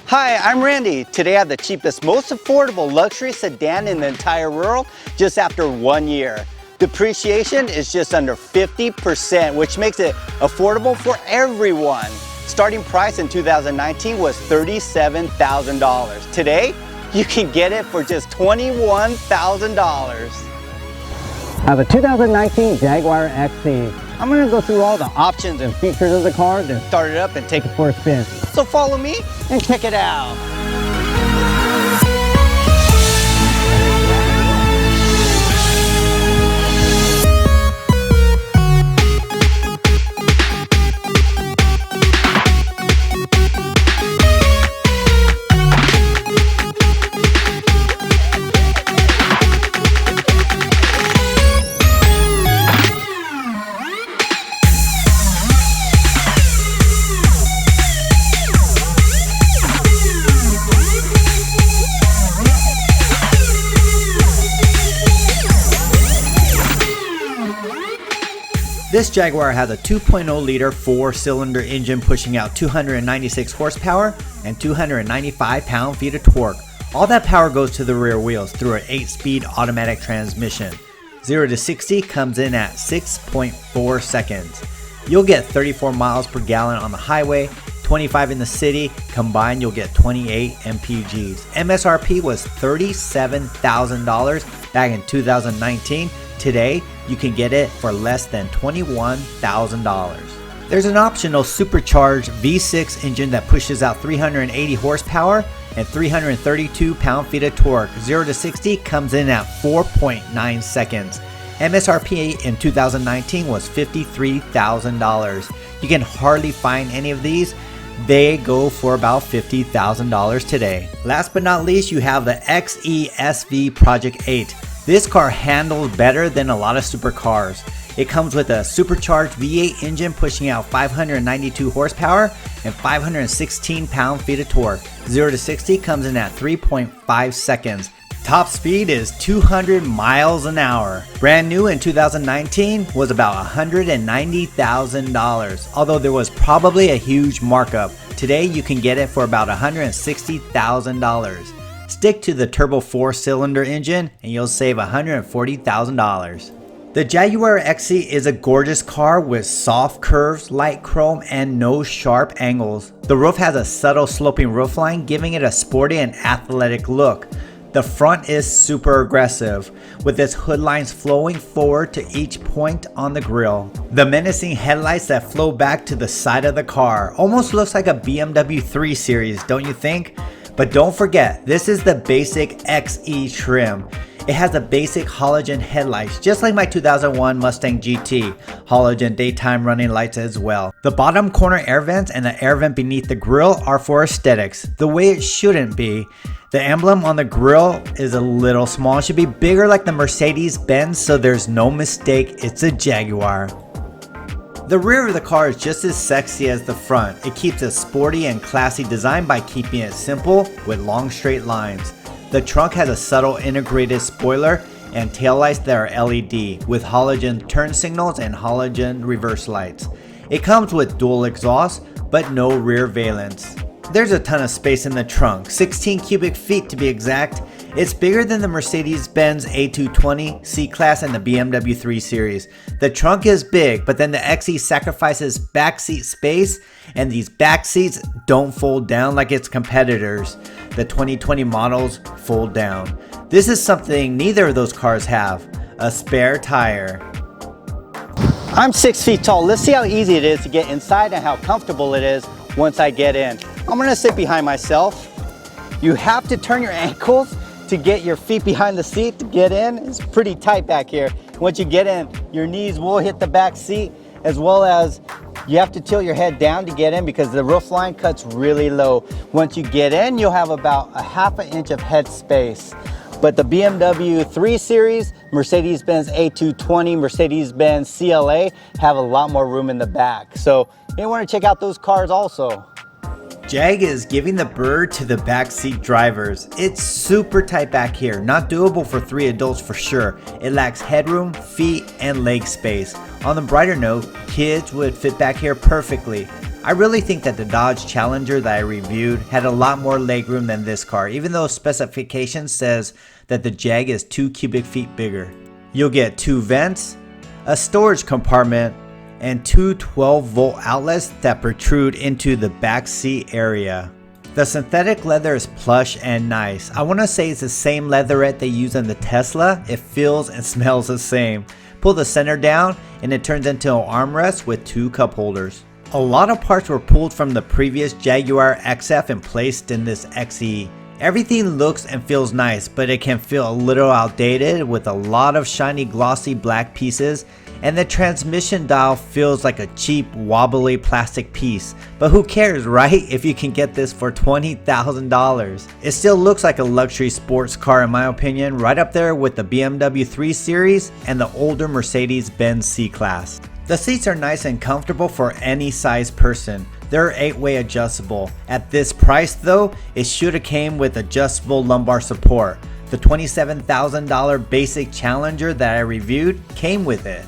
Hi, I'm Randy. Today I have the cheapest, most affordable luxury sedan in the entire world just after 1 year. Depreciation is just under 50%, which makes it affordable for everyone. Starting price in 2019 was $37,000. Today, you can get it for just $21,000. I have a 2019 Jaguar XE. I'm going to go through all the options and features of the car, then start it up and take it for a spin. So follow me and check it out. This Jaguar has a 2.0 liter 4-cylinder engine pushing out 296 horsepower and 295 pound-feet of torque. All that power goes to the rear wheels through an 8-speed automatic transmission. 0 to 60 comes in at 6.4 seconds. You'll get 34 miles per gallon on the highway, 25 in the city. Combined, you'll get 28 mpgs. MSRP was $37,000 back in 2019. Today, you can get it for less than $21,000. There's an optional supercharged V6 engine that pushes out 380 horsepower and 332 pound-feet of torque. 0 to 60 comes in at 4.9 seconds. MSRP in 2019 was $53,000. You can hardly find any of these. They go for about $50,000 today. Last but not least, you have the XE SV Project 8. This car handles better than a lot of supercars. It comes with a supercharged V8 engine pushing out 592 horsepower and 516 pound-feet of torque. 0 to 60 comes in at 3.5 seconds. Top speed is 200 miles an hour. Brand new in 2019 was about $190,000, although there was probably a huge markup. Today you can get it for about $160,000. Stick to the turbo 4-cylinder engine and you'll save $140,000. The Jaguar XE is a gorgeous car with soft curves, light chrome, and no sharp angles. The roof has a subtle sloping roofline, giving it a sporty and athletic look. The front is super aggressive, with its hood lines flowing forward to each point on the grille. The menacing headlights that flow back to the side of the car almost looks like a BMW 3 Series, don't you think? But don't forget, this is the basic XE trim. It has a basic halogen headlights, just like my 2001 Mustang GT. Halogen daytime running lights as well. The bottom corner air vents and the air vent beneath the grille are for aesthetics, the way it shouldn't be. The emblem on the grille is a little small. It should be bigger like the Mercedes-Benz, so there's no mistake, it's a Jaguar. The rear of the car is just as sexy as the front. It keeps a sporty and classy design by keeping it simple with long straight lines. The trunk has a subtle integrated spoiler and taillights that are LED with halogen turn signals and halogen reverse lights. It comes with dual exhaust but no rear valence. There's a ton of space in the trunk, 16 cubic feet to be exact. It's bigger than the Mercedes-Benz A220, C-Class, and the BMW 3 Series. The trunk is big, but then the XE sacrifices backseat space, and these back seats don't fold down like its competitors. The 2020 models fold down. This is something neither of those cars have, a spare tire. I'm 6 feet tall. Let's see how easy it is to get inside and how comfortable it is once I get in. I'm gonna sit behind myself. You have to turn your ankles to get your feet behind the seat to get in. It's pretty tight back here. Once you get in, your knees will hit the back seat, as well as you have to tilt your head down to get in because the roof line cuts really low. Once you get in, you'll have about a ½ inch of head space. But the BMW 3 Series, Mercedes-Benz A220, Mercedes-Benz CLA have a lot more room in the back. So you want to check out those cars also. Jag is giving the bird to the backseat drivers. It's super tight back here, not doable for 3 adults for sure. It lacks headroom, feet, and leg space. On the brighter note, kids would fit back here perfectly. I really think that the Dodge Challenger that I reviewed had a lot more legroom than this car, even though specifications says that the Jag is 2 cubic feet bigger. You'll get 2 vents, a storage compartment, and 2 12-volt outlets that protrude into the back seat area. The synthetic leather is plush and nice. I want to say it's the same leatherette they use on the Tesla. It feels and smells the same. Pull the center down and it turns into an armrest with 2 cup holders. A lot of parts were pulled from the previous Jaguar XF and placed in this XE. Everything looks and feels nice, but it can feel a little outdated with a lot of shiny glossy black pieces, and the transmission dial feels like a cheap wobbly plastic piece. But who cares, right? If you can get this for $20,000. It still looks like a luxury sports car in my opinion, right up there with the BMW 3 Series and the older Mercedes-Benz C-Class. The seats are nice and comfortable for any size person. They're 8-way adjustable. At this price though, it should have came with adjustable lumbar support. The $27,000 basic Challenger that I reviewed came with it.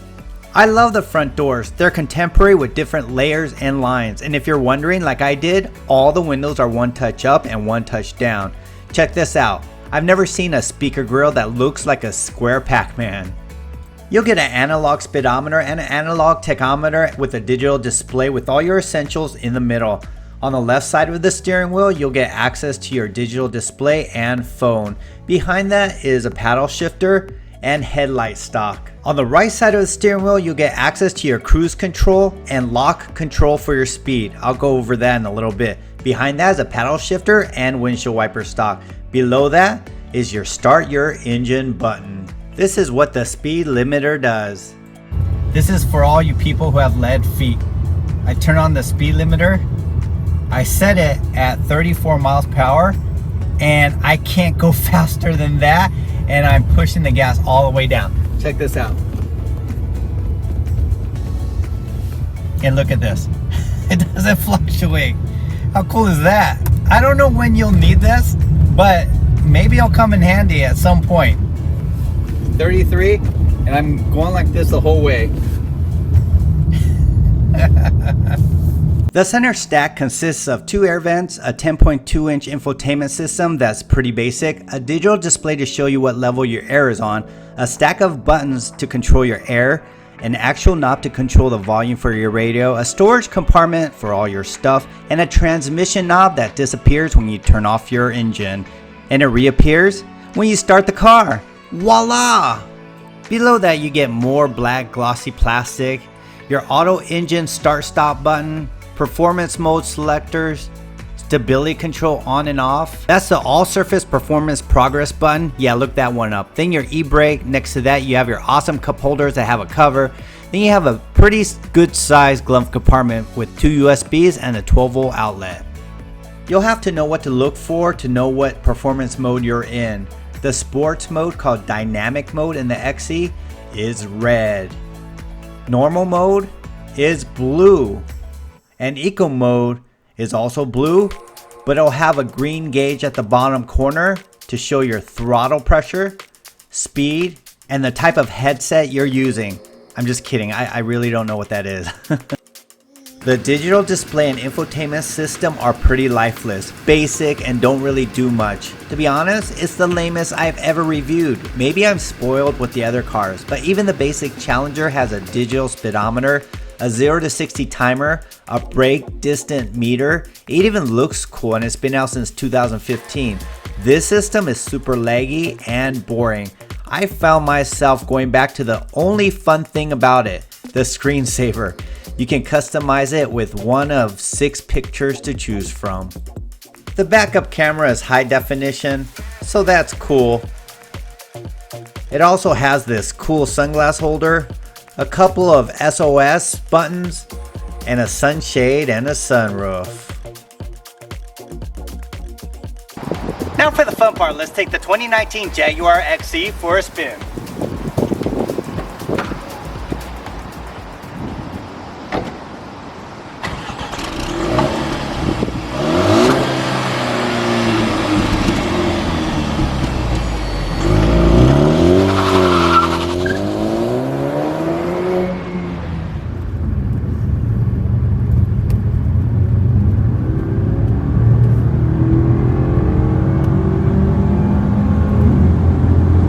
I love the front doors. They're contemporary with different layers and lines. And if you're wondering like I did, all the windows are 1 touch up and 1 touch down. Check this out. I've never seen a speaker grille that looks like a square Pac-Man. You'll get an analog speedometer and an analog tachometer with a digital display with all your essentials in the middle. On the left side of the steering wheel, you'll get access to your digital display and phone. Behind that is a paddle shifter and headlight stock. On the right side of the steering wheel, you'll get access to your cruise control and lock control for your speed. I'll go over that in a little bit. Behind that is a paddle shifter and windshield wiper stock. Below that is your start your engine button. This is what the speed limiter does. This is for all you people who have lead feet. I turn on the speed limiter. I set it at 34 miles per hour and I can't go faster than that, and I'm pushing the gas all the way down. Check this out. And look at this. It doesn't fluctuate. How cool is that? I don't know when you'll need this, but maybe it'll come in handy at some point. 33, and I'm going like this the whole way. The center stack consists of 2 air vents, a 10.2-inch infotainment system that's pretty basic, a digital display to show you what level your air is on, a stack of buttons to control your air, an actual knob to control the volume for your radio, a storage compartment for all your stuff, and a transmission knob that disappears when you turn off your engine. And it reappears when you start the car. Voila! Below that you get more black glossy plastic, your auto engine start stop button, performance mode selectors, stability control on and off. That's the all surface performance progress button. Yeah, look that one up. Then your e-brake. Next to that you have your awesome cup holders that have a cover. Then you have a pretty good sized glove compartment with 2 USBs and a 12-volt outlet. You'll have to know what to look for to know what performance mode you're in. The sports mode, called dynamic mode in the XE, is red. Normal mode is blue. And eco mode is also blue, but it'll have a green gauge at the bottom corner to show your throttle pressure, speed, and the type of headset you're using. I'm just kidding, I really don't know what that is. The digital display and infotainment system are pretty lifeless, basic, and don't really do much. To be honest, it's the lamest I've ever reviewed. Maybe I'm spoiled with the other cars, but even the basic Challenger has a digital speedometer, a 0 to 60 timer, a brake distance meter. It even looks cool and it's been out since 2015. This system is super laggy and boring. I found myself going back to the only fun thing about it, the screensaver. You can customize it with one of 6 pictures to choose from. The backup camera is high definition, so that's cool. It also has this cool sunglass holder, a couple of SOS buttons, and a sunshade and a sunroof. Now for the fun part, let's take the 2019 Jaguar XE for a spin.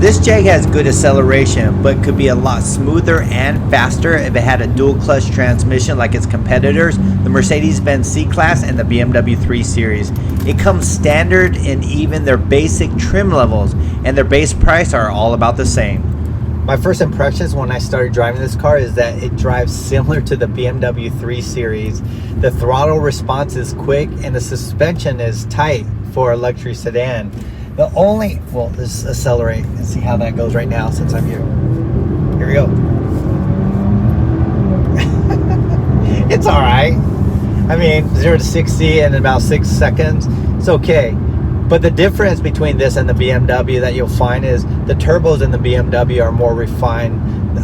This Jag has good acceleration, but could be a lot smoother and faster if it had a dual clutch transmission like its competitors, the Mercedes-Benz C-Class and the BMW 3 Series. It comes standard in even their basic trim levels, and their base price are all about the same. My first impressions when I started driving this car is that it drives similar to the BMW 3 Series. The throttle response is quick and the suspension is tight for a luxury sedan. Let's accelerate and see how that goes right now since I'm here. Here we go. It's all right. I mean, 0 to 60 in about 6 seconds. It's okay. But the difference between this and the BMW that you'll find is the turbos in the BMW are more refined,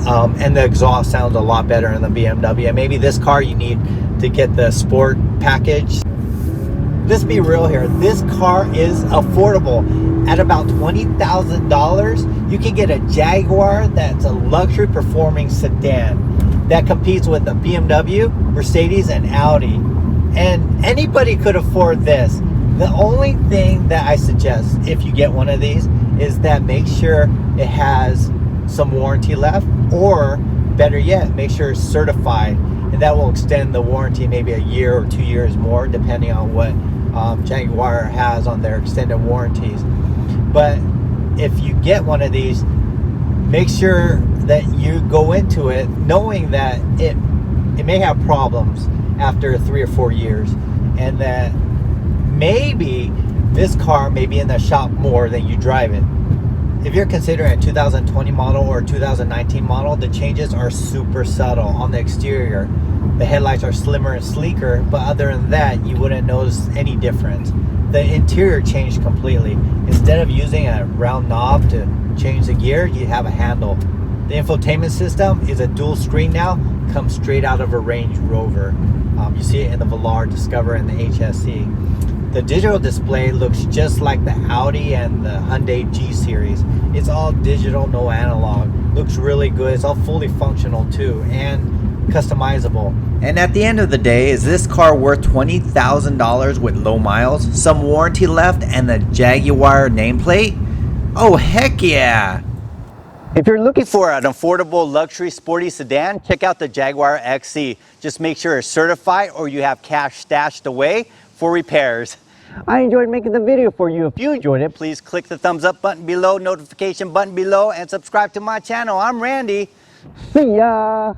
and the exhaust sounds a lot better in the BMW. And maybe this car you need to get the sport package. Let's be real here. This car is affordable. At about $20,000, you can get a Jaguar that's a luxury performing sedan that competes with the BMW, Mercedes, and Audi. And anybody could afford this. The only thing that I suggest if you get one of these is that make sure it has some warranty left, or better yet, make sure it's certified, and that will extend the warranty maybe a year or 2 years more depending on what Jaguar has on their extended warranties. But if you get one of these, make sure that you go into it knowing that it may have problems after 3 or 4 years, and that maybe this car may be in the shop more than you drive it. If you're considering a 2020 model or 2019 model, the changes are super subtle on the exterior. The headlights are slimmer and sleeker, but other than that, you wouldn't notice any difference. The interior changed completely. Instead of using a round knob to change the gear, you have a handle. The infotainment system is a dual screen now, comes straight out of a Range Rover. You see it in the Velar, Discover, and the HSE. The digital display looks just like the Audi and the Hyundai G Series. It's all digital, no analog. Looks really good. It's all fully functional too, and customizable. And at the end of the day, is this car worth $20,000 with low miles, some warranty left, and the Jaguar nameplate? Oh, heck yeah! If you're looking for an affordable luxury sporty sedan, check out the Jaguar XC. Just make sure it's certified or you have cash stashed away for repairs. I enjoyed making the video for you. If you enjoyed it, Please click the thumbs up button below, notification button below, and subscribe to my channel. I'm Randy. see ya!